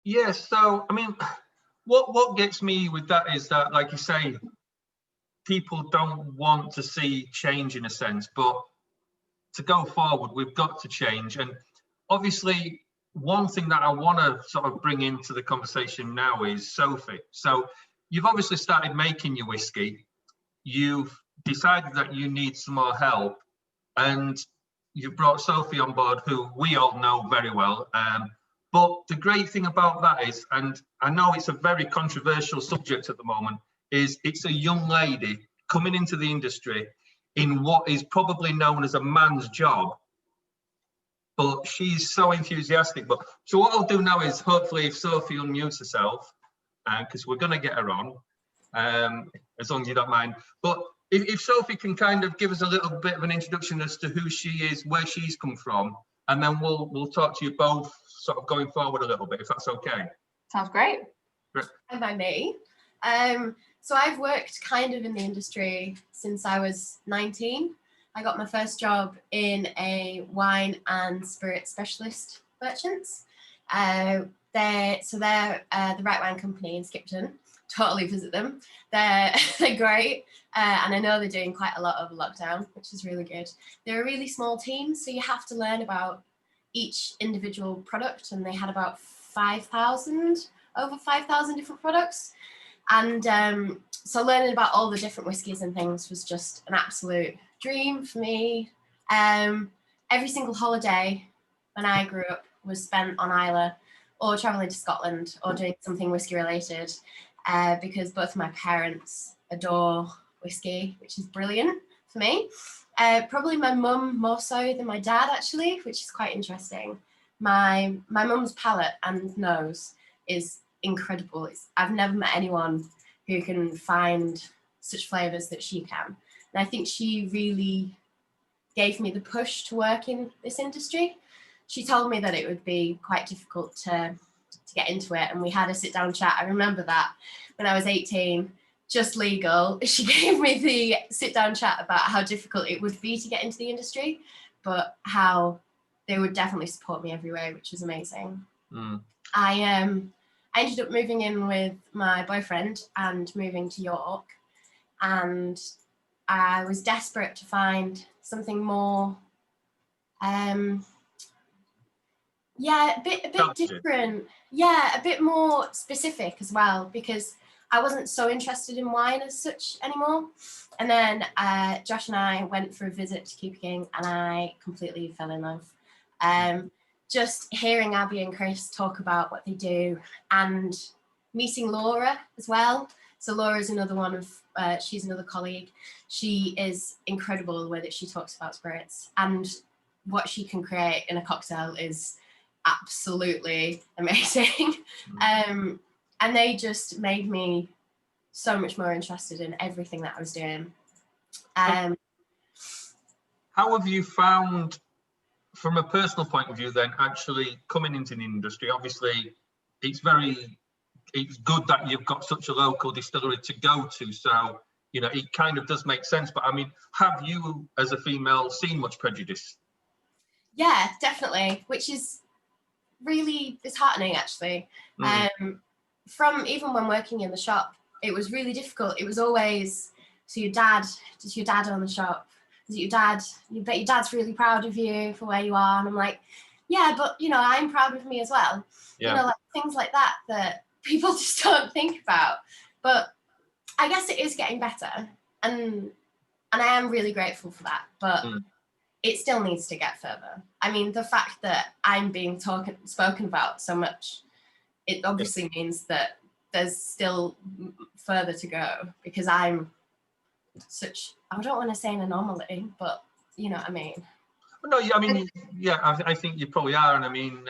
Yes. So, I mean, what gets me with that is that, like you say, people don't want to see change in a sense, but to go forward, we've got to change. And obviously, one thing that I want to sort of bring into the conversation now is Sophie. So you've obviously started making your whiskey. You've decided that you need some more help, and you've brought Sophie on board, who we all know very well. But the great thing about that is, and I know it's a very controversial subject at the moment, is it's a young lady coming into the industry in what is probably known as a man's job, but she's so enthusiastic. But so what I'll do now is, hopefully, if Sophie unmutes herself, because we're going to get her on, as long as you don't mind. But if Sophie can kind of give us a little bit of an introduction as to who she is, where she's come from, and then we'll talk to you both sort of going forward a little bit, if that's okay. Sounds great. Great. And by me. So I've worked kind of in the industry since I was 19. I got my first job in a wine and spirit specialist merchants. They're the Right Wine Company in Skipton. Totally visit them. They're great, and I know they're doing quite a lot over lockdown, which is really good. They're a really small team, so you have to learn about each individual product, and they had about over 5,000 different products. And so learning about all the different whiskies and things was just an absolute dream for me. Every single holiday when I grew up was spent on Islay or traveling to Scotland or doing something whiskey related, because both of my parents adore whiskey, which is brilliant for me. Probably my mum more so than my dad, actually, which is quite interesting. My mum's palate and nose is incredible. I've never met anyone who can find such flavours that she can. And I think she really gave me the push to work in this industry. She told me that it would be quite difficult to get into it, and we had a sit-down chat. I remember that when I was 18, just legal. She gave me the sit-down chat about how difficult it would be to get into the industry, but how they would definitely support me every way, which was amazing. I ended up moving in with my boyfriend and moving to York, and I was desperate to find something more, a bit different. Yeah, a bit more specific as well, because I wasn't so interested in wine as such anymore. And then Josh and I went for a visit to King Pt4, and I completely fell in love. Just hearing Abby and Chris talk about what they do, and meeting Laura as well. So Laura is another one of, she's another colleague. She is incredible the way that she talks about spirits, and what she can create in a cocktail is absolutely amazing. And they just made me so much more interested in everything that I was doing. How have you found, from a personal point of view then, actually coming into the industry? Obviously, it's good that you've got such a local distillery to go to, so you know it kind of does make sense. But I mean, have you as a female seen much prejudice? Yeah, definitely, which is really disheartening, actually. From even when working in the shop, it was really difficult. It was always, so does your dad own the shop? Is it your dad? You bet your dad's really proud of you for where you are. And I'm like, yeah, but you know, I'm proud of me as well. Yeah. You know, like things like that people just don't think about. But I guess it is getting better, and I am really grateful for that. But it still needs to get further. I mean, the fact that I'm being spoken about so much, it obviously means that there's still further to go, because I'm such, I don't want to say an anomaly, but you know what I mean. No, I mean, yeah, I think you probably are. And I mean,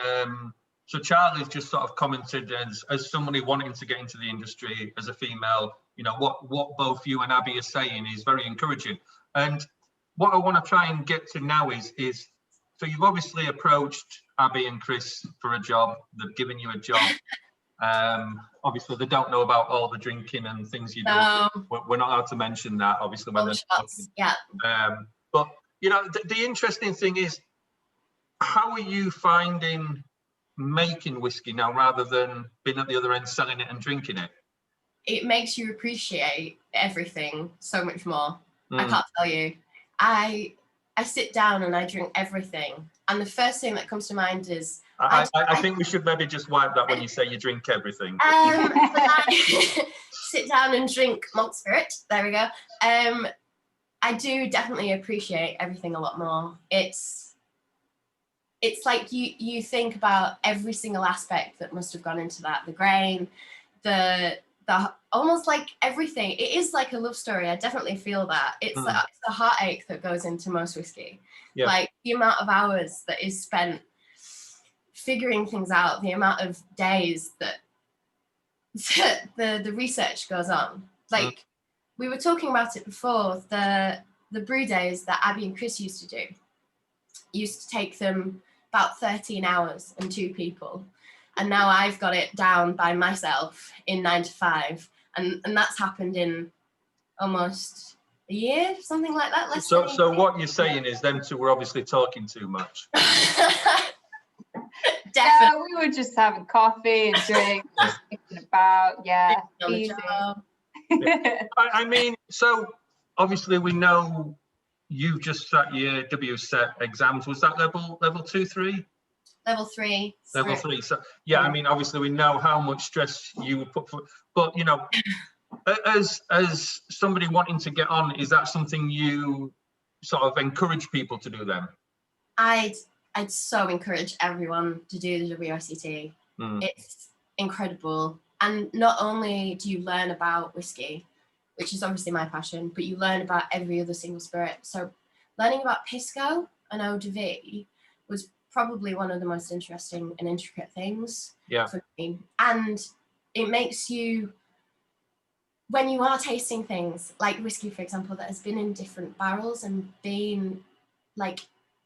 so Charlie's just sort of commented as somebody wanting to get into the industry as a female, you know, what both you and Abby are saying is very encouraging. And what I want to try and get to now is so you've obviously approached Abby and Chris for a job. They've given you a job. Obviously, they don't know about all the drinking and things you do. We're not allowed to mention that, obviously. When yeah. But you know, the interesting thing is, how are you finding making whiskey now rather than being at the other end selling it and drinking it? It makes you appreciate everything so much more. I can't tell you. I sit down and I drink everything, and the first thing that comes to mind is I think we should maybe just wipe that when you say you drink everything. I sit down and drink malt spirit. There we go. I do definitely appreciate everything a lot more. It's like you think about every single aspect that must have gone into that. The grain, the almost like everything. It is like a love story. I definitely feel that. It's the heartache that goes into most whiskey. Yeah. Like the amount of hours that is spent figuring things out, the amount of days that the research goes on. Like we were talking about it before, the brew days that Abby and Chris used to do used to take them about 13 hours and 2 people. And now I've got it down by myself in 9 to 5. And that's happened in almost a year, something like that. So what you're saying is them two were obviously talking too much. Definitely. We were just having coffee and drinks, just thinking about, easy. I mean, so obviously we know you've just sat your WSET exams. Was that level 2, 3? Level 3. Level 3. So yeah, I mean, obviously we know how much stress you would put for, but you know, as somebody wanting to get on, is that something you sort of encourage people to do then? I'd so encourage everyone to do the WSET. It's incredible. And not only do you learn about whiskey, which is obviously my passion, but you learn about every other single spirit. So learning about Pisco and eau de vie was probably one of the most interesting and intricate things for me. And it makes you, when you are tasting things like whiskey, for example, that has been in different barrels and been like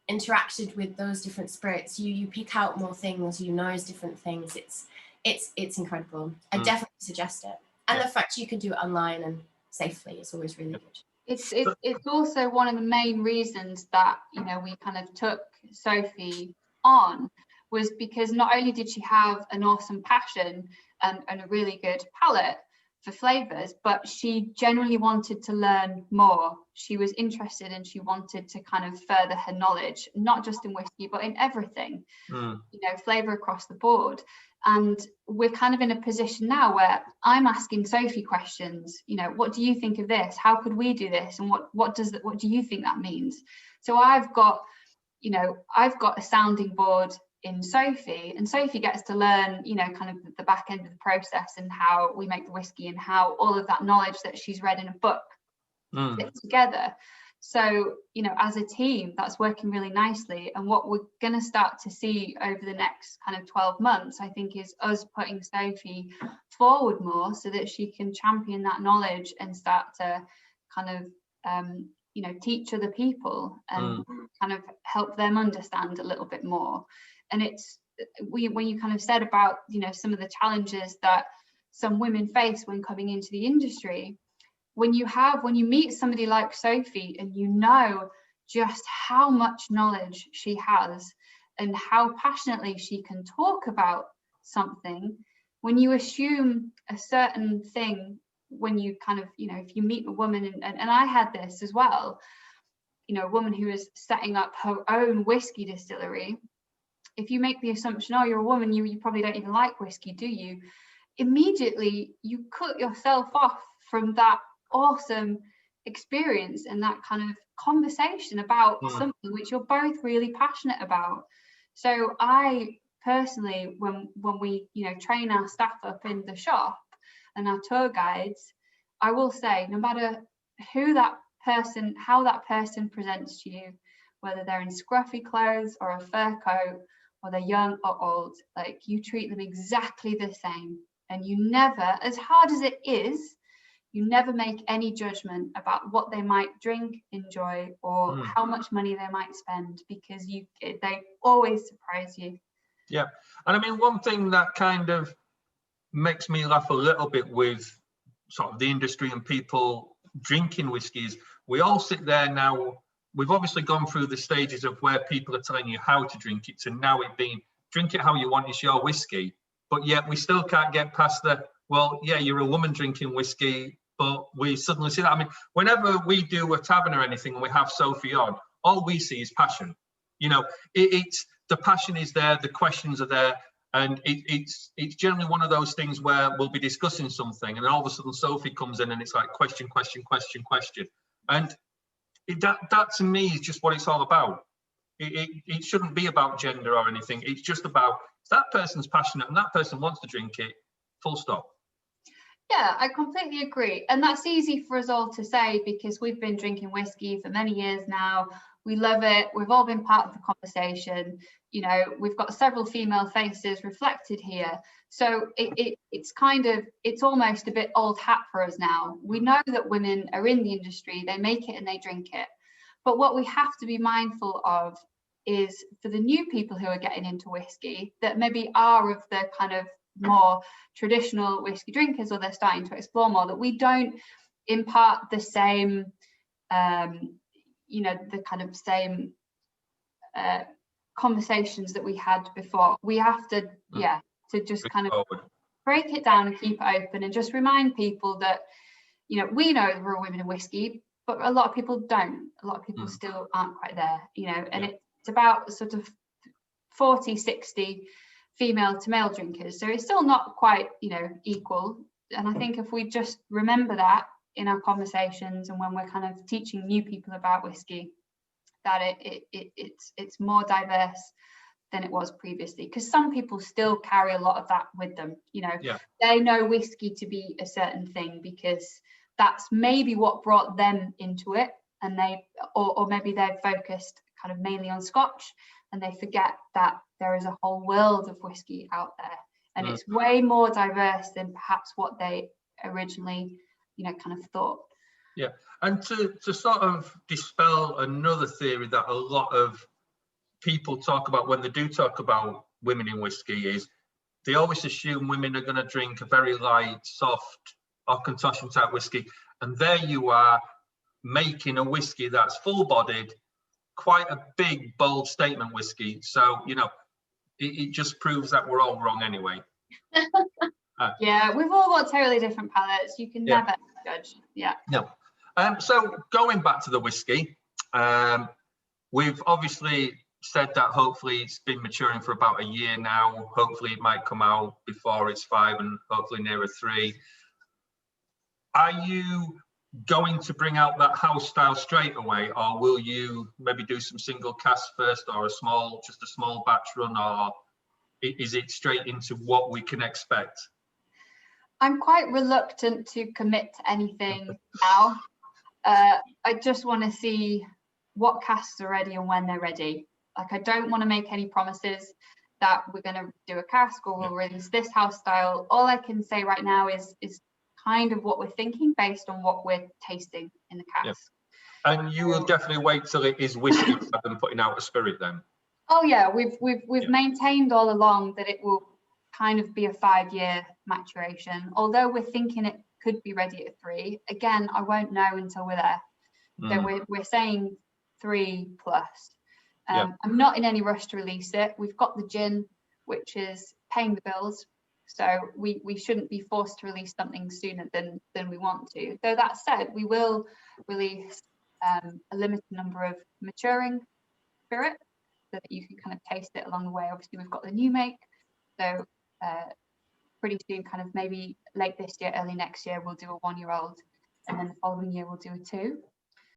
interacted with those different spirits, you pick out more things, you notice different things. It's incredible. I definitely suggest it. And the fact you can do it online and safely is always really good. It's also one of the main reasons that, you know, we kind of took Sophie on, was because not only did she have an awesome passion and a really good palate for flavors, but she genuinely wanted to learn more. She was interested and she wanted to kind of further her knowledge, not just in whiskey, but in everything, you know, flavor across the board. And we're kind of in a position now where I'm asking Sophie questions, you know, what do you think of this? How could we do this? And what do you think that means? So I've got a sounding board in Sophie, and Sophie gets to learn, you know, kind of the back end of the process and how we make the whiskey and how all of that knowledge that she's read in a book fits together. So, you know, as a team, that's working really nicely. And what we're going to start to see over the next kind of 12 months, I think, is us putting Sophie forward more so that she can champion that knowledge and start to kind of, you know, teach other people and kind of help them understand a little bit more. And it's when you kind of said about, you know, some of the challenges that some women face when coming into the industry, when you meet somebody like Sophie and you know just how much knowledge she has and how passionately she can talk about something, when you assume a certain thing, when you kind of, you know, if you meet a woman, and I had this as well, you know, a woman who is setting up her own whiskey distillery, if you make the assumption, oh, you're a woman, you probably don't even like whiskey, do you? Immediately you cut yourself off from that awesome experience and that kind of conversation about something which you're both really passionate about. So I personally, when we, you know, train our staff up in the shop and our tour guides, I will say, no matter who that person, how that person presents to you, whether they're in scruffy clothes or a fur coat, or they're young or old, like, you treat them exactly the same. And you never, as hard as it is, you never make any judgment about what they might drink, enjoy, or how much money they might spend, because they always surprise you. Yeah. And I mean, one thing that kind of makes me laugh a little bit with sort of the industry and people drinking whiskies, we all sit there now. We've obviously gone through the stages of where people are telling you how to drink it to now it being drink it how you want, it's your whiskey. But yet we still can't get past the, well, yeah, you're a woman drinking whiskey, but we suddenly see that. I mean, whenever we do a tavern or anything and we have Sophie on, all we see is passion. You know, it's the passion is there, the questions are there, and it's generally one of those things where we'll be discussing something, and then all of a sudden Sophie comes in, and it's like question, and that to me is just what it's all about. It shouldn't be about gender or anything. It's just about that person's passionate and that person wants to drink it. Full stop. Yeah, I completely agree. And that's easy for us all to say because we've been drinking whiskey for many years now. We love it. We've all been part of the conversation. You know, we've got several female faces reflected here. So it's almost a bit old hat for us now. We know that women are in the industry, they make it and they drink it. But what we have to be mindful of is for the new people who are getting into whiskey that maybe are of the kind of more traditional whiskey drinkers, or they're starting to explore more, that we don't impart the same you know, the kind of same conversations that we had before. We have to to just kind of break it down and keep it open, and just remind people that, you know, we know we're women in whiskey, but a lot of people don't. A lot of people still aren't quite there, you know, and it's about sort of 40-60 female to male drinkers, so it's still not quite, you know, equal. And I think if we just remember that in our conversations and when we're kind of teaching new people about whiskey, that it's more diverse than it was previously, because some people still carry a lot of that with them, you know. They know whiskey to be a certain thing because that's maybe what brought them into it, and they or maybe they're focused kind of mainly on Scotch, and they forget that there is a whole world of whiskey out there, and it's way more diverse than perhaps what they originally, you know, kind of thought. Yeah, and to sort of dispel another theory that a lot of people talk about when they do talk about women in whiskey is they always assume women are going to drink a very light, soft, or concoction type whiskey, and there you are making a whiskey that's full-bodied, quite a big, bold statement whiskey. So, you know, it just proves that we're all wrong anyway. Yeah, we've all got totally different palates. You can never judge. Yeah. No. So going back to the whiskey, we've obviously said that hopefully it's been maturing for about a year now. Hopefully it might come out before it's 5 and hopefully nearer 3. Are you going to bring out that house style straight away, or will you maybe do some single cast first, or just a small batch run, or is it straight into what we can expect? I'm quite reluctant to commit to anything now. I just want to see what casks are ready and when they're ready. Like, I don't want to make any promises that we're going to do a cask or we'll release this house style. All I can say right now is kind of what we're thinking based on what we're tasting in the cask. And you will definitely wait till it is whiskey rather than putting out a spirit then? Oh yeah, we've maintained all along that it will kind of be a 5-year maturation, although we're thinking it could be ready at 3. Again, I won't know until we're there. So we're saying 3+. I'm not in any rush to release it. We've got the gin, which is paying the bills, so we shouldn't be forced to release something sooner than we want to. Though that said, we will release a limited number of maturing spirit so that you can kind of taste it along the way. Obviously we've got the new make, so pretty soon, kind of maybe late this year, early next year, we'll do a 1-year-old, and then the following year we'll do a 2.